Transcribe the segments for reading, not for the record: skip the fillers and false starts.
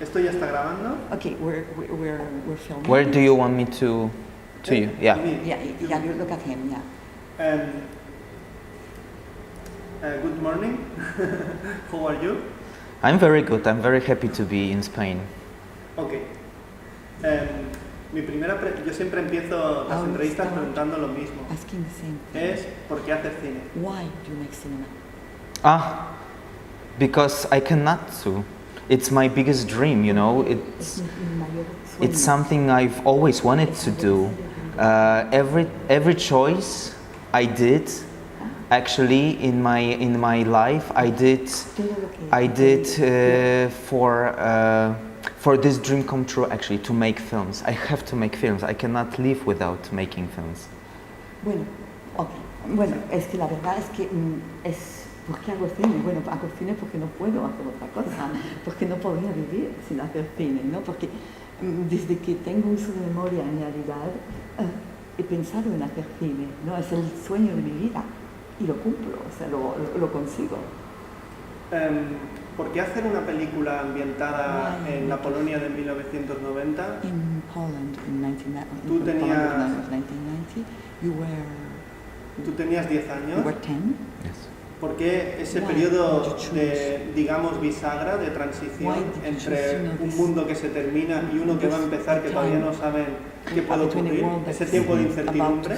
¿Esto ya está grabando? Okay, we're filming. Where do you want me to you? Yeah. Yeah, you look at him, yeah. Good morning. How are you? I'm very good. I'm very happy to be in Spain. Okay. Yo siempre empiezo las entrevistas preguntando lo mismo. Asking the same thing. Es ¿por qué haces cine? Why do you make cinema? Because I cannot do. It's my biggest dream, you know. It's something I've always wanted to do. Every choice I did, actually in my life, I did for this dream come true. Actually, to make films, I have to make films. I cannot live without making films. Bueno, es que la verdad es que ¿por qué hago cine? Bueno, hago cine porque no puedo hacer otra cosa, porque no podría vivir sin hacer cine, ¿no? Porque desde que tengo uso de memoria, en realidad, he pensado en hacer cine, ¿no? Es el sueño de mi vida y lo cumplo, o sea, lo consigo. ¿Por qué hacer una película ambientada en la Polonia de 1990? In Poland, in 1990, Tú tenías 1990, tú tenías 10 años. You were 10? Yes. ¿Por qué ese periodo de, digamos, bisagra, de transición entre un mundo que se termina y uno que va a empezar, que todavía no saben qué puede ocurrir? Ese tiempo de incertidumbre.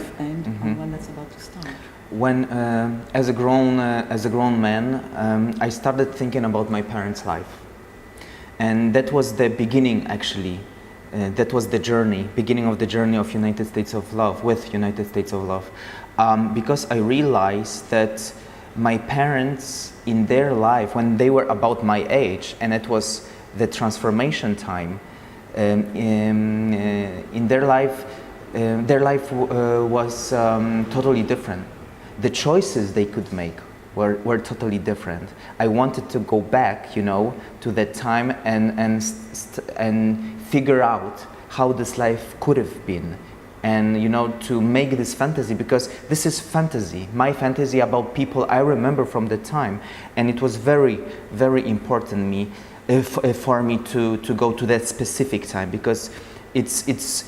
When, as a grown man, I started thinking about my parents' life, and that was the beginning. Actually, that was the journey, beginning of the journey of United States of Love with United States of Love, because I realized that my parents, in their life, when they were about my age, and it was the transformation time, in their life was totally different. The choices they could make were totally different. I wanted to go back, you know, to that time and figure out how this life could have been. And, you know, to make this fantasy, because this is fantasy, my fantasy about people I remember from the time, and it was very, very important for me to go to that specific time, because it's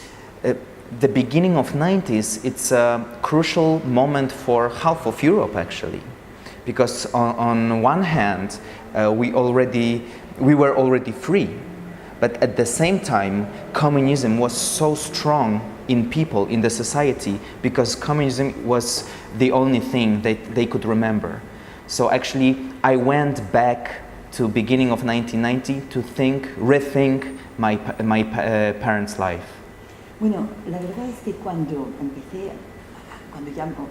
the beginning of 90s. It's a crucial moment for half of Europe, actually, because on one hand we were already free, but at the same time communism was so strong in people, in the society, because communism was the only thing that they could remember. So actually, I went back to beginning of 1990 to rethink my parents' life. Bueno, la verdad es que cuando ya empecé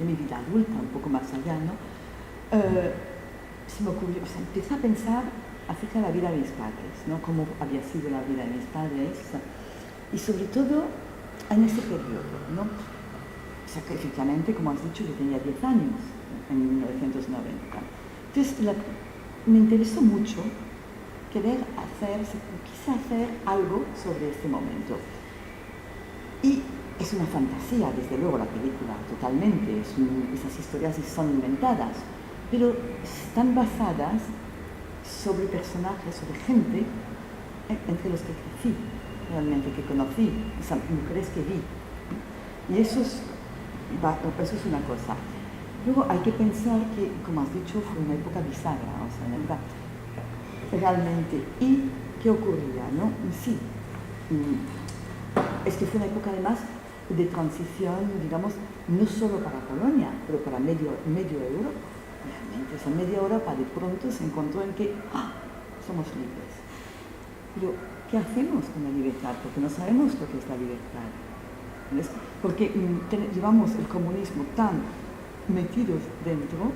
mi vida adulta, un poco más allá, ¿no? Se me ocurrió, o sea, empecé a pensar acerca de la vida de mis padres, ¿no? Cómo había sido la vida de mis padres, y sobre todo en ese periodo, ¿no? O sea, que efectivamente, como has dicho, yo tenía 10 años en 1990. Entonces, me interesó mucho quise hacer algo sobre este momento. Y es una fantasía, desde luego, la película, totalmente. Esas historias son inventadas, pero están basadas sobre personajes, sobre gente entre los que crecí, realmente, que conocí, esas mujeres que vi. Y eso es una cosa. Luego hay que pensar que, como has dicho, fue una época bisagra, o sea, ¿verdad? Realmente. ¿Y qué ocurría, no? Sí, es que fue una época además de transición, digamos, no solo para Polonia, pero para medio Europa. Realmente, o sea, media Europa de pronto se encontró en que somos libres. Pero, ¿qué hacemos con la libertad? Porque no sabemos lo que es la libertad. ¿Ves? Porque llevamos el comunismo tan metidos dentro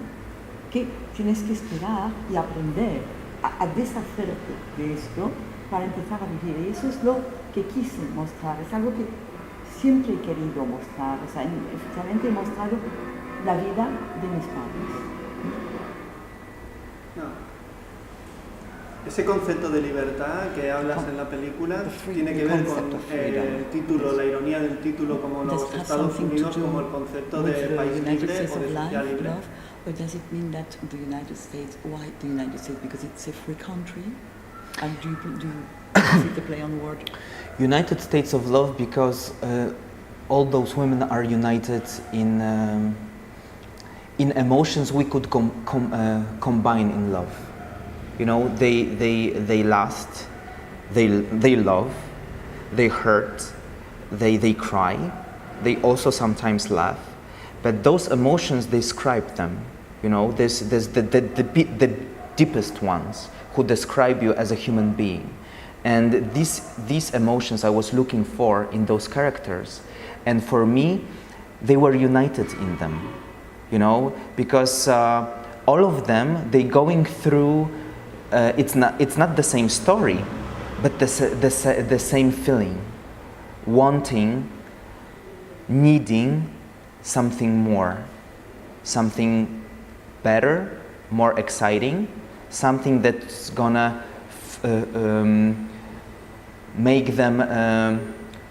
que tienes que esperar y aprender a deshacerte de esto para empezar a vivir. Y eso es lo que quise mostrar. Es algo que siempre he querido mostrar. O sea, efectivamente he mostrado la vida de mis padres. No. Ese concepto de libertad que hablas en la película tiene que ver con el título, la ironía del título, como los Estados Unidos, como el concepto de país libre o de sociedad libre. Or does it mean that the United States, why the United States? Because it's a free country? And do you see the play on word? United States of Love, because all those women are united in emotions we could combine in love. You know, they last, they love, they hurt, they cry, they also sometimes laugh, but those emotions describe them. You know, there's the deepest ones who describe you as a human being. And these emotions I was looking for in those characters, and for me, they were united in them, you know, because all of them, they going through, it's not the same story, but the same feeling, wanting, needing something more, something better, more exciting, something that's gonna make them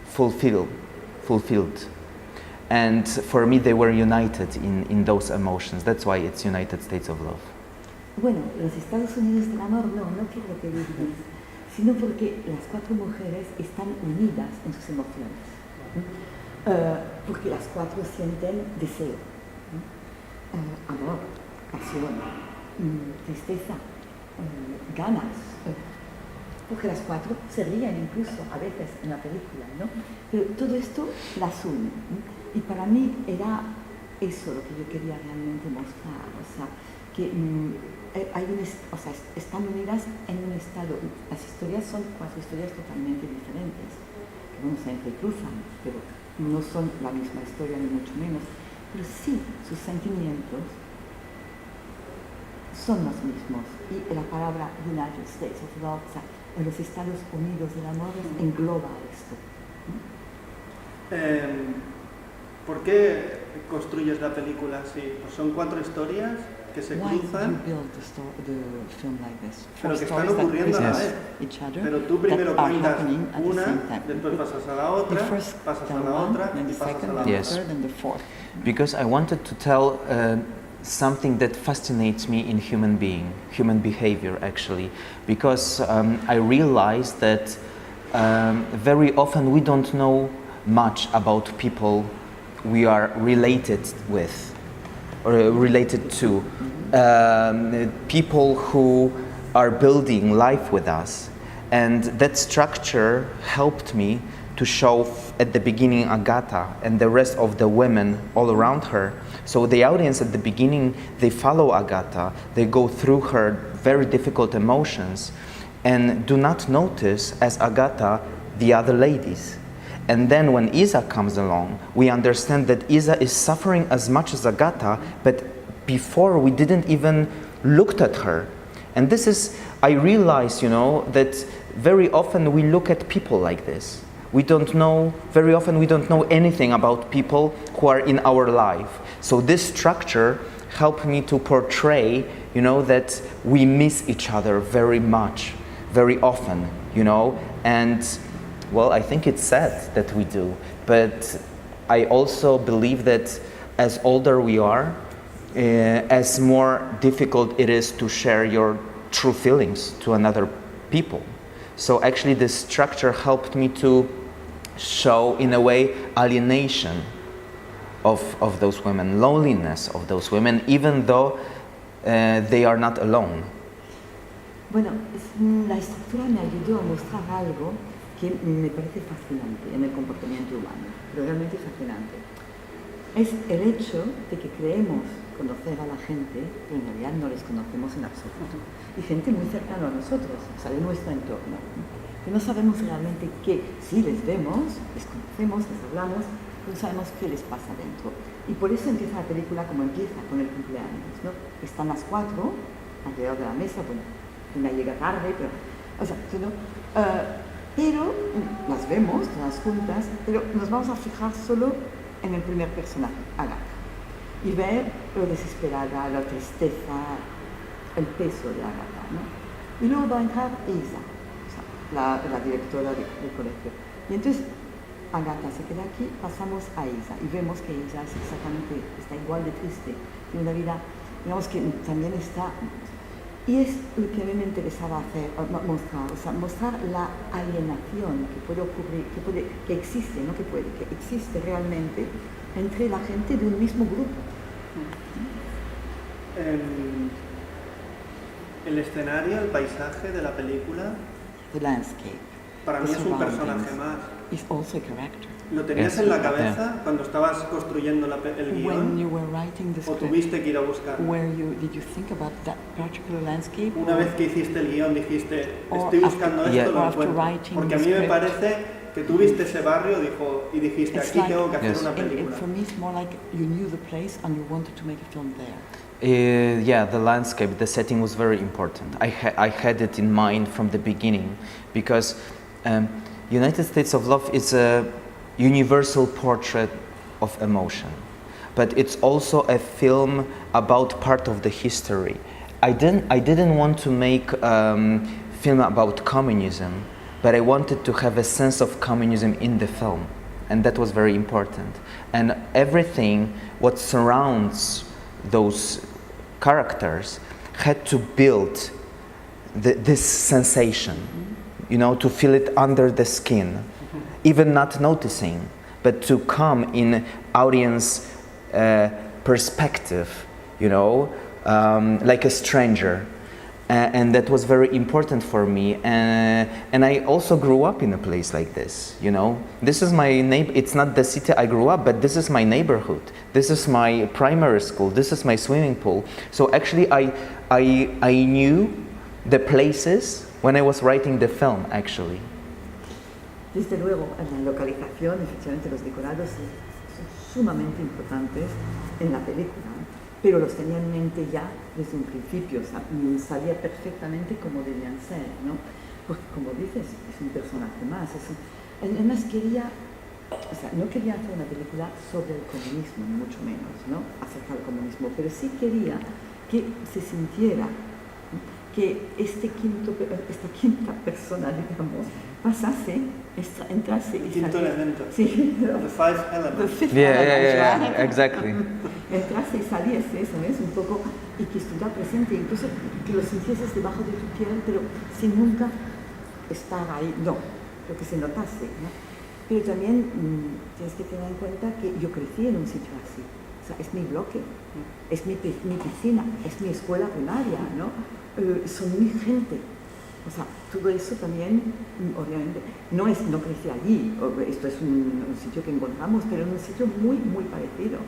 fulfilled. And for me, they were united in those emotions. That's why it's United States of Love. Bueno, los Estados Unidos del amor no quiero que digas, sino porque las cuatro mujeres están unidas en sus emociones. Porque las cuatro sienten deseo, amor, pasión, tristeza, ganas. Porque las cuatro se ríen incluso a veces en la película, ¿no? Pero todo esto las une. Y para mí era eso lo que yo quería realmente mostrar, o sea, que están unidas en un estado. Las historias son cuatro historias totalmente diferentes, que bueno, se entrecruzan, pero no son la misma historia ni mucho menos, pero sí sus sentimientos son los mismos. Y la palabra United States of Love, o sea, los Estados Unidos del amor, engloba esto. ¿Por qué construyes la película así? Pues son cuatro historias que se cruzan, pero que están ocurriendo a la vez. Pero tú primero cuentas una, después pasas a la otra, pasas a la otra y pasas a la otra. Yes, because I wanted to tell something that fascinates me in human behavior actually, because I realized that very often we don't know much about people we are related with or related to, people who are building life with us, and that structure helped me to show at the beginning Agata and the rest of the women all around her. So the audience at the beginning, they follow Agata, they go through her very difficult emotions and do not notice as Agata the other ladies. And then when Isa comes along, we understand that Isa is suffering as much as Agata, but before we didn't even looked at her. And this is, I realize, you know, that very often we look at people like this. Very often we don't know anything about people who are in our life. So this structure helped me to portray, you know, that we miss each other very much, very often, you know, and well, I think it's sad that we do, but I also believe that as older we are, as more difficult it is to share your true feelings to another people. So actually this structure helped me to show, in a way, alienation of those women, loneliness of those women, even though they are not alone. Bueno, la estructura me ayudó a mostrar algo que me parece fascinante en el comportamiento humano, pero realmente fascinante. Es el hecho de que creemos conocer a la gente, pero en realidad no les conocemos en absoluto. Y gente muy cercana a nosotros, o sea, de nuestro entorno. Que no sabemos realmente qué, sí les vemos, les conocemos, les hablamos, pero no sabemos qué les pasa dentro. Y por eso empieza la película como empieza, con el cumpleaños, ¿no? Están las cuatro alrededor de la mesa, bueno, una llega tarde, pero, o sea, ¿no? Pero las vemos todas juntas, pero nos vamos a fijar solo en el primer personaje, Agata, y ver lo desesperada, la tristeza, el peso de Agata, ¿no? Y luego va a entrar Isa, o sea, la directora del colegio. Y entonces Agata se queda aquí, pasamos a Isa y vemos que Isa está igual de triste, tiene una vida, digamos que también está Y es lo que a mí me interesaba hacer, mostrar, o sea, mostrar la alienación que puede ocurrir, que existe, ¿no? que existe realmente entre la gente de un mismo grupo. El escenario, el paisaje de la película, The landscape. para mí es un personaje más. Is also a character. ¿Lo tenías en la cabeza cuando estabas construyendo el guión? When you were writing the ¿O script, tuviste que ir a buscarlo? did you think about that particular landscape? Una vez que hiciste el guión dijiste, Or estoy buscando after- esto, or lo after encuentro. writing Porque a the mí me script. parece que tú viste ese barrio y dijiste, It's aquí like- tengo que hacer Yes. una And película. for me, it's more like you knew the place and you wanted to make a film there. Yeah, the landscape, the setting was very important. I had it in mind from the beginning because United States of Love is a universal portrait of emotion, but it's also a film about part of the history. I didn't want to make film about communism, but I wanted to have a sense of communism in the film, and that was very important. And everything what surrounds those characters had to build this sensation, you know, to feel it under the skin, even not noticing, but to come in audience perspective, you know, like a stranger. And that was very important for me. And I also grew up in a place like this, you know. This is my it's not the city I grew up, but this is my neighborhood. This is my primary school. This is my swimming pool. So actually I knew the places when I was writing the film, actually. Desde luego, en la localización, efectivamente, los decorados son sumamente importantes en la película, pero los tenía en mente ya desde un principio, sabía perfectamente cómo debían ser, ¿no? Porque, como dices, es un personaje más. Además, no quería hacer una película sobre el comunismo, ni mucho menos, ¿no? Acerca del comunismo, pero sí quería que se sintiera que esta quinta persona, digamos, entrase y Quinto saliese. elemento. Sí. The five elements. The fifth Yeah, element, right? exactly. Entrase y saliese, ¿sabes? Un poco, y que estuviera presente, incluso que lo sintieses debajo de tu piel, pero sin nunca estar ahí, no, pero que se notase, ¿no? Pero también tienes que tener en cuenta que yo crecí en un sitio así. O sea, es mi bloque, es mi piscina, es mi escuela primaria, ¿no? Son mi gente. O sea, todo eso también, obviamente, no crecí allí. Esto es un sitio que encontramos, pero en un sitio muy, muy parecido.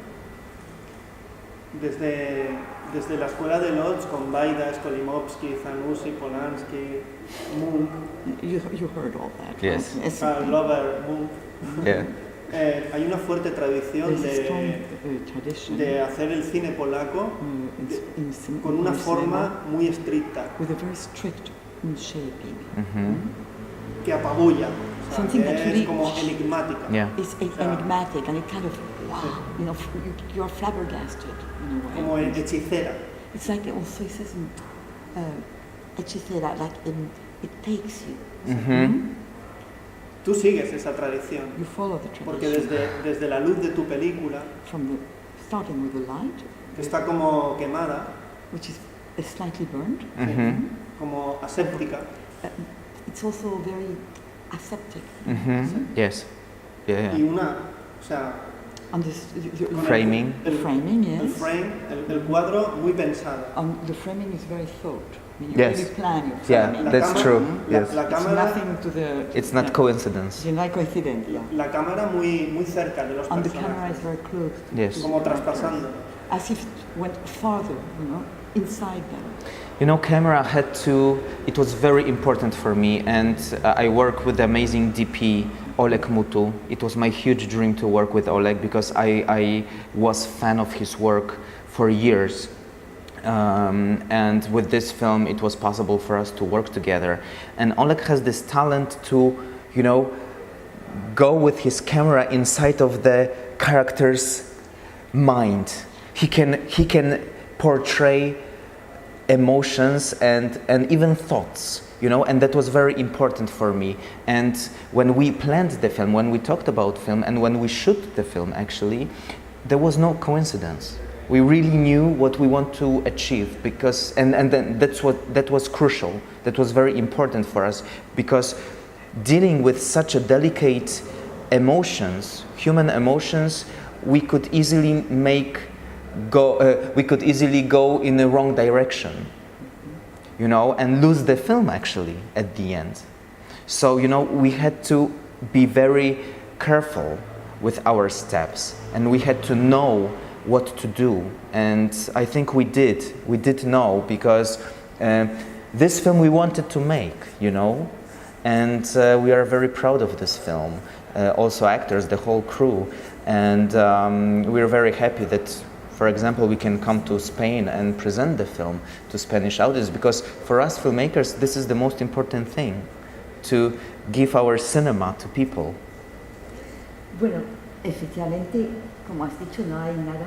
Desde la escuela de Lodz con Baida, Skolimowski, Zanussi, Polanski, Munch, You heard all that. Yes. Right? It's- Glover, Munch. Yeah. Hay una fuerte tradición There's a strong tradition de hacer el cine polaco con una in forma muy estricta, cinema, with a very strict shaping. que apabulla, o sea, Something that que es really- como enigmática. Yeah. It's enigmatic and it kind of, wow, you know, you're flabbergasted in a way. Como hechicera. It's like also it says hechicera, like it takes you. Tú sigues esa tradición, You follow the porque tradition desde la luz de tu película, starting with the light, que está como quemada, which is slightly burned. como aséptica, It's also very aseptic. Yes. Yeah. y una, o sea, And this, con Framing. the framing, el yes. frame, el cuadro muy pensado. The framing is very thought. I mean, you Yes. really plan your Yeah, framing. La that's cámara- true. La, Yes. la It's cámara, nothing to the... It's not coincidence. No hay coincidencia. la cámara muy cerca de los And the camera personajes, is very close. Yes. como traspasando. As if it went farther, you know, inside them. You know, camera had to, it was very important for me, and I work with the amazing DP, Oleg Mutu. It was my huge dream to work with Oleg because I was fan of his work for years. And with this film, it was possible for us to work together. And Oleg has this talent to, you know, go with his camera inside of the character's mind. He can portray emotions and even thoughts, you know, and that was very important for me. And when we planned the film, when we talked about film, and when we shoot the film, actually, there was no coincidence. We really knew what we want to achieve, because and then that was crucial. That was very important for us, because dealing with such a delicate emotions, human emotions, we could easily go in the wrong direction, you know, and lose the film actually at the end. So, you know, we had to be very careful with our steps, and we had to know what to do. And I think we did know, because this film we wanted to make, you know, and we are very proud of this film. Also actors, the whole crew, and we're very happy that, for example, we can come to Spain and present the film to Spanish audience, because for us filmmakers this is the most important thing, to give our cinema to people. Bueno, efectivamente, como has dicho, no hay nada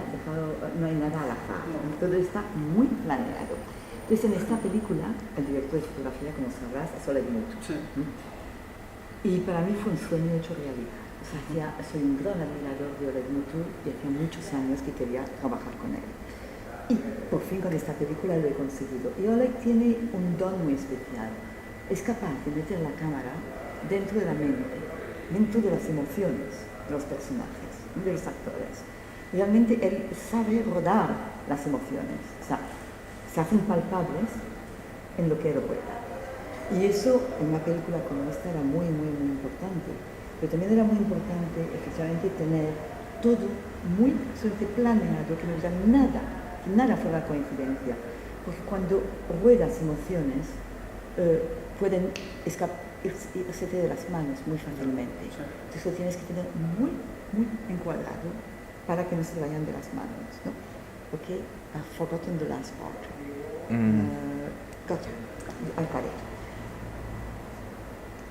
al azar, todo está muy planeado. Entonces, en esta película, el director de fotografía, como sabrás, es Oliver. Sí. Y para mí fue un sueño hecho realidad. O sea, soy un gran admirador de Oleg Mutu y hacía muchos años que quería trabajar con él. Y por fin con esta película lo he conseguido. Y Oleg tiene un don muy especial. Es capaz de meter la cámara dentro de la mente, dentro de las emociones de los personajes, de los actores. Realmente él sabe rodar las emociones. O sea, se hacen palpables en lo que él rueda. Y eso en una película como esta era muy, muy, muy importante. Pero también era muy importante, efectivamente, tener todo muy planeado, que no hubiera nada fuera coincidencia. Porque cuando ruedas emociones, pueden irse de las manos muy fácilmente. Entonces lo tienes que tener muy, muy encuadrado para que no se vayan de las manos, ¿no? Okay, I've forgotten the last part. Gotcha, I got it.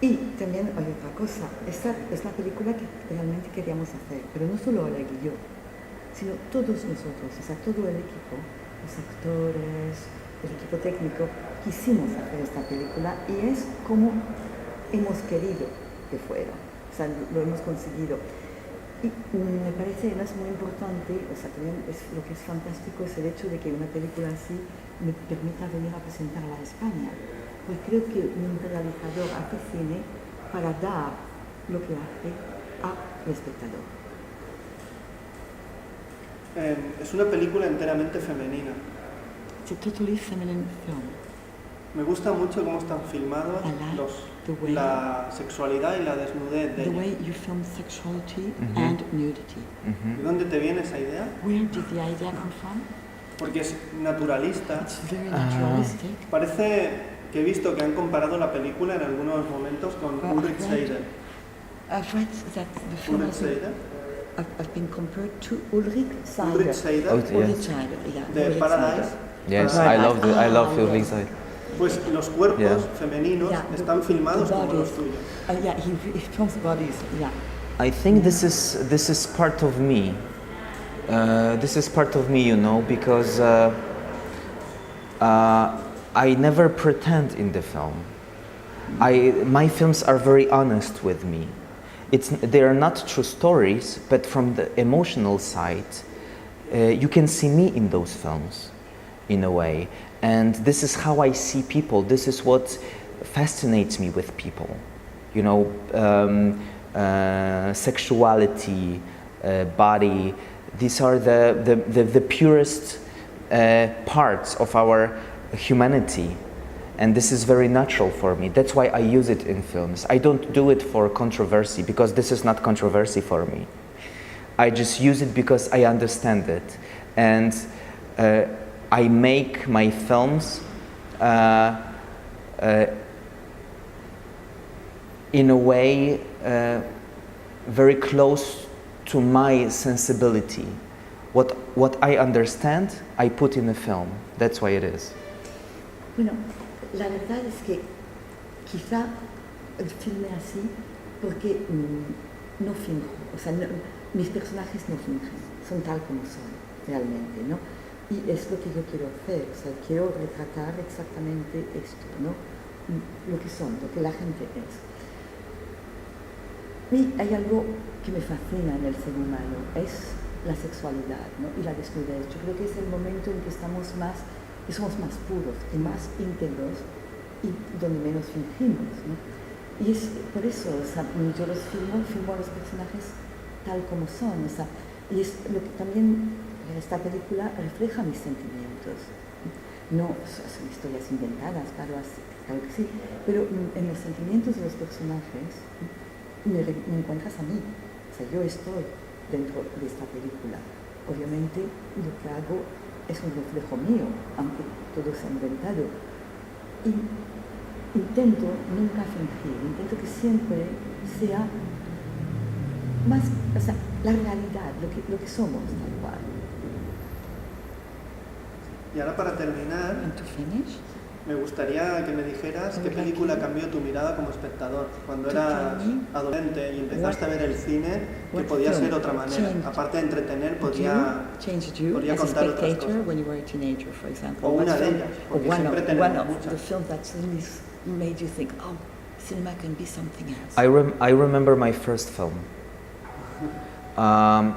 Y también hay otra cosa, esta es la película que realmente queríamos hacer, pero no solo Oleg y yo, sino todos nosotros, o sea, todo el equipo, los actores, el equipo técnico, quisimos hacer esta película y es como hemos querido que fuera, o sea, lo hemos conseguido. Y me parece además muy importante, o sea, también lo que es fantástico es el hecho de que una película así me permita venir a presentarla a España. Pues creo que un realizador hace cine para dar lo que hace al espectador. Es una película enteramente femenina. It's a totally feminine film. Me gusta mucho cómo están filmados la sexualidad y la desnudez de The ella. way you film sexuality and nudity. ¿De dónde te viene esa idea? Where did the idea come from? Porque es naturalista. It's very naturalistic. Parece que he visto que han comparado la película en algunos momentos con Ulrich Seider. I've read that the film Ulrich Seider. I've been compared to Ulrich Seider. Ulrich Seider. Oh, yes. Ulrich Seider, yeah. De Ulrich Paradise. Seider. Yes, I love Ulrich Seider. Pues los cuerpos femeninos están filmados como los tuyos. Yeah, he films bodies, yeah. I think this is part of me. This is part of me, you know, because I never pretend in the film. My films are very honest with me. They are not true stories, but from the emotional side, you can see me in those films, in a way. And this is how I see people. This is what fascinates me with people. You know, sexuality, body. These are the purest parts of our humanity, and this is very natural for me. That's why I use it in films. I don't do it for controversy, because this is not controversy for me. I just use it because I understand it, and I make my films in a way very close to my sensibility. What I understand, I put in the film. That's why it is. Bueno, la verdad es que quizá filme así porque no finjo, o sea, mis personajes no fingen, son tal como son realmente, ¿no? Y es lo que yo quiero hacer, o sea, quiero retratar exactamente esto, ¿no? Lo que son, lo que la gente es. Y hay algo que me fascina en el ser humano, es la sexualidad, ¿no? Y la desnudez. Yo creo que es el momento en que somos más puros y más íntegros y donde menos fingimos, ¿no? Y es por eso, o sea, yo filmo a los personajes tal como son, o sea, y es lo que también esta película refleja mis sentimientos. No son historias inventadas, claro que sí, pero en los sentimientos de los personajes me encuentras a mí, o sea, yo estoy dentro de esta película. Obviamente lo que hago es un reflejo mío, aunque todo sea inventado. Y intento nunca fingir, intento que siempre sea más, o sea, la realidad, lo que somos, tal cual. Y ahora para terminar, me gustaría que me dijeras qué película cambió tu mirada como espectador cuando eras adolescente y empezaste a ver el cine, que podía ser otra manera. Aparte de entretener, podía contar otras cosas. O una de ellas, porque siempre tenemos muchas. Made you think, oh, cinema can be something else? I remember my first film.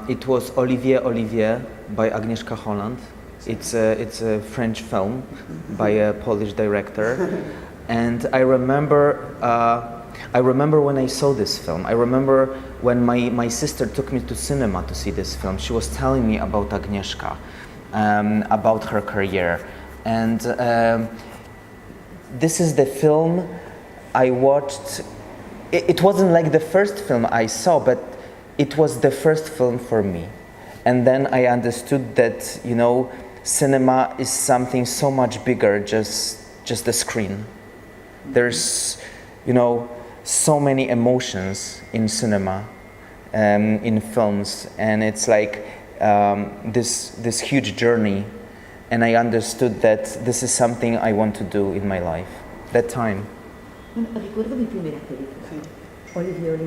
It was Olivier by Agnieszka Holland. It's a French film by a Polish director, and I remember when I saw this film. I remember when my sister took me to cinema to see this film. She was telling me about Agnieszka, about her career, and this is the film I watched. It wasn't like the first film I saw, but it was the first film for me. And then I understood that, you know, cinema is something so much bigger, just a screen. There's, you know, so many emotions in cinema, in films, and it's like this huge journey. And I understood that this is something I want to do in my life. That time. Recuerdo mi primera película, Olivier.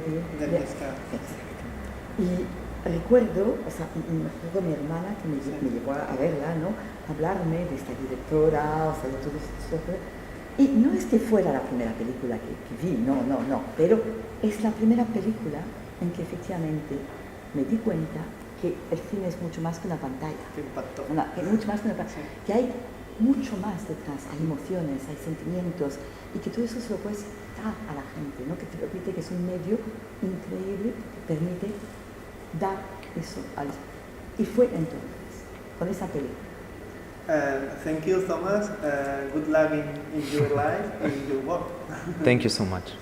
Y recuerdo, o sea, mi hermana que me llevó a verla, ¿no? A hablarme de esta directora, o sea, de todo esto. Y no es que fuera la primera película que vi, no, pero es la primera película en que efectivamente me di cuenta que el cine es mucho más que una pantalla. ¿Qué impactó? Mucho más que una pantalla. Que hay mucho más detrás, hay emociones, hay sentimientos, y que todo eso se lo puedes dar a la gente, ¿no? Que te permite, que es un medio increíble que te permite dar eso y fue entonces, con esa película. Thank you, Tomasz. Good luck in your life and in your work. Thank you so much.